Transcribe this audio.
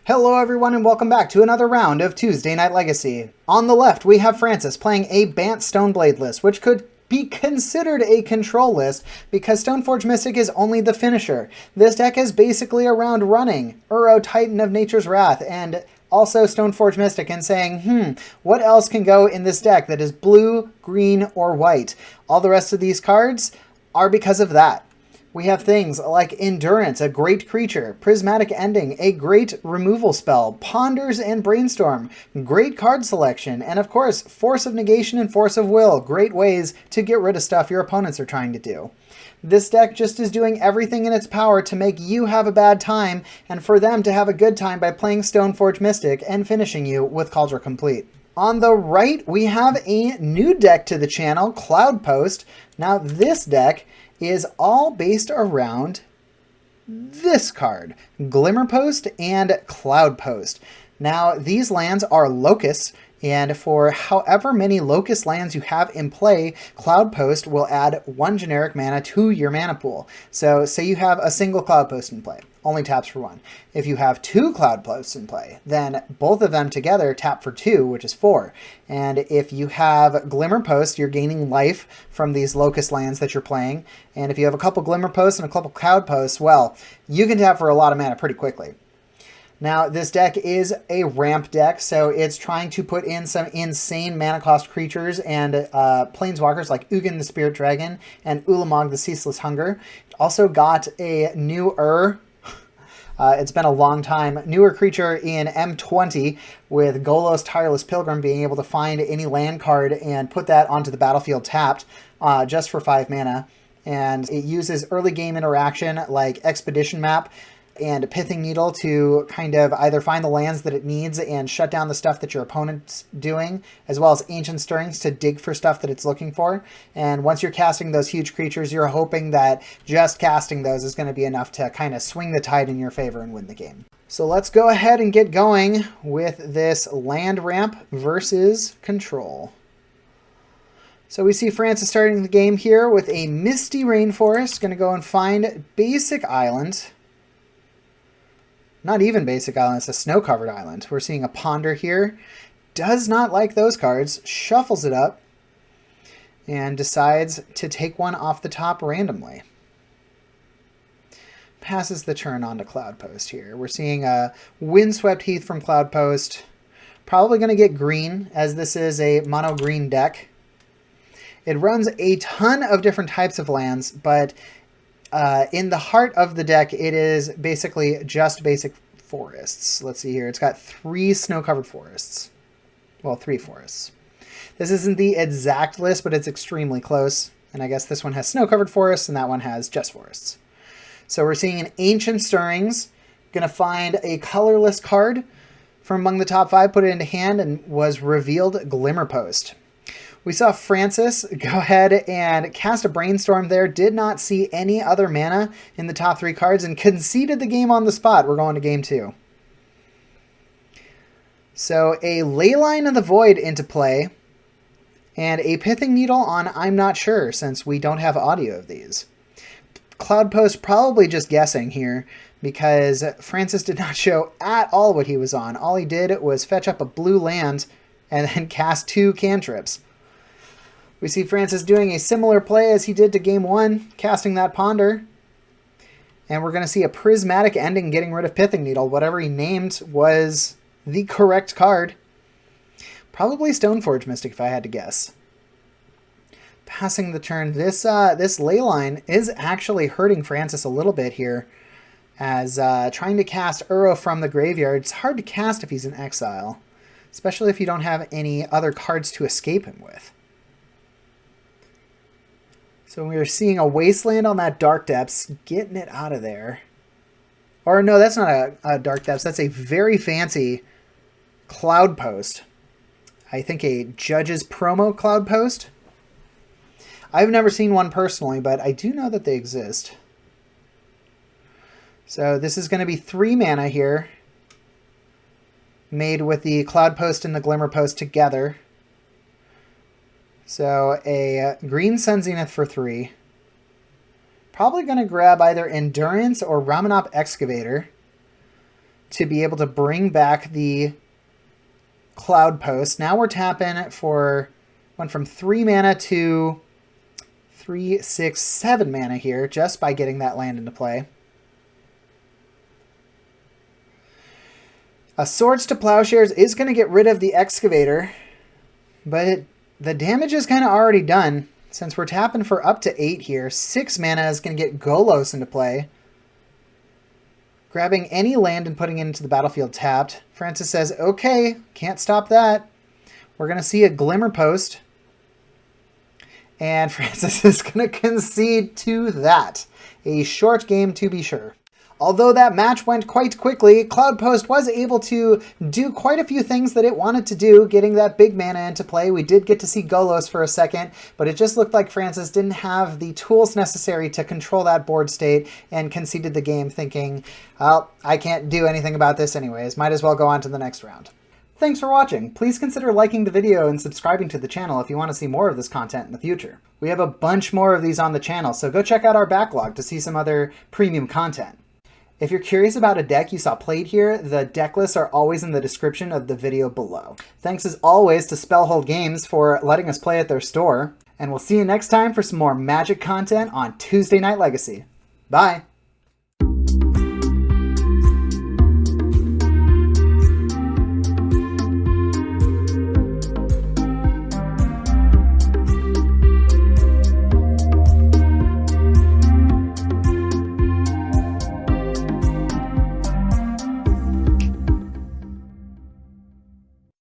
Hello everyone and welcome back to another round of Tuesday Night Legacy. On the left we have Francis playing a Bant Stoneblade list, which could be considered a control list because Stoneforge Mystic is only the finisher. This deck is basically around running Uro Titan of Nature's Wrath and also Stoneforge Mystic and saying, what else can go in this deck that is blue, green, or white? All the rest of these cards are because of that. We have things like Endurance, a great creature, Prismatic Ending, a great removal spell, Ponders and Brainstorm, great card selection, and of course, Force of Negation and Force of Will, great ways to get rid of stuff your opponents are trying to do. This deck just is doing everything in its power to make you have a bad time and for them to have a good time by playing Stoneforge Mystic and finishing you with Cauldron Complete. On the right, we have a new deck to the channel, Cloudpost. Now this deck is all based around this card, Glimmerpost and Cloudpost. Now, these lands are locusts, and for however many locust lands you have in play, Cloudpost will add 1 generic mana to your mana pool. So, say you have a single Cloudpost in play, only taps for 1. If you have 2 Cloudposts in play, then both of them together tap for 2, which is 4. And if you have Glimmerpost, you're gaining life from these locust lands that you're playing. And if you have a couple Glimmerposts and a couple Cloudposts, well, you can tap for a lot of mana pretty quickly. Now, this deck is a ramp deck, so it's trying to put in some insane mana cost creatures and planeswalkers like Ugin the Spirit Dragon and Ulamog the Ceaseless Hunger. It also got a newer, it's been a long time, newer creature in M20 with Golos Tireless Pilgrim being able to find any land card and put that onto the battlefield tapped just for 5 mana. And it uses early game interaction like Expedition Map and Pithing Needle to kind of either find the lands that it needs and shut down the stuff that your opponent's doing, as well as Ancient Stirrings to dig for stuff that it's looking for. And once you're casting those huge creatures, you're hoping that just casting those is going to be enough to kind of swing the tide in your favor and win the game. So let's go ahead and get going with this land ramp versus control. So we see Francis starting the game here with a Misty Rainforest, going to go and find Basic Island. Not even Basic Island, it's a snow-covered island. We're seeing a Ponder here. Does not like those cards. Shuffles it up. And decides to take one off the top randomly. Passes the turn on to Cloudpost here. We're seeing a Windswept Heath from Cloudpost. Probably going to get green, as this is a mono-green deck. It runs a ton of different types of lands, but in the heart of the deck, it is basically just basic forests. Let's see here. It's got 3 snow-covered forests. Well, 3 forests. This isn't the exact list, but it's extremely close. And I guess this one has snow-covered forests, and that one has just forests. So we're seeing an Ancient Stirrings. Going to find a colorless card from among the top 5, put it into hand, and was revealed Glimmerpost. We saw Francis go ahead and cast a Brainstorm there, did not see any other mana in the top 3 cards, and conceded the game on the spot. We're going to game 2. So a Leyline of the Void into play, and a Pithing Needle on I'm Not Sure, since we don't have audio of these. Cloudpost probably just guessing here, because Francis did not show at all what he was on. All he did was fetch up a blue land, and then cast 2 cantrips. We see Francis doing a similar play as he did to game 1, casting that Ponder. And we're going to see a Prismatic Ending getting rid of Pithing Needle. Whatever he named was the correct card. Probably Stoneforge Mystic if I had to guess. Passing the turn. This Leyline is actually hurting Francis a little bit here, as trying to cast Uro from the graveyard. It's hard to cast if he's in exile, especially if you don't have any other cards to escape him with. So we are seeing a Wasteland on that Dark Depths, getting it out of there. Or no, that's not a Dark Depths. That's a very fancy Cloudpost. I think a Judge's Promo Cloudpost. I've never seen one personally, but I do know that they exist. So this is going to be 3 mana here, made with the Cloudpost and the Glimmerpost together. So a green Sun Zenith for 3. Probably going to grab either Endurance or Ramanop Excavator. to be able to bring back the Cloudpost. Now we're tapping for, went from 3 mana to 3, 6, 7 mana here just by getting that land into play. A Swords to Plowshares is going to get rid of the Excavator, but the damage is kind of already done. Since we're tapping for up to 8 here, 6 mana is going to get Golos into play. Grabbing any land and putting it into the battlefield tapped. Francis says, okay, can't stop that. We're going to see a Glimmer Post. And Francis is going to concede to that. A short game to be sure. Although that match went quite quickly, Cloudpost was able to do quite a few things that it wanted to do, getting that big mana into play. We did get to see Golos for a second, but it just looked like Francis didn't have the tools necessary to control that board state and conceded the game thinking, well, I can't do anything about this anyways. Might as well go on to the next round. Thanks for watching. Please consider liking the video and subscribing to the channel if you want to see more of this content in the future. We have a bunch more of these on the channel, so go check out our backlog to see some other premium content. If you're curious about a deck you saw played here, the deck lists are always in the description of the video below. Thanks as always to Spellhold Games for letting us play at their store, and we'll see you next time for some more Magic content on Tuesday Night Legacy. Bye!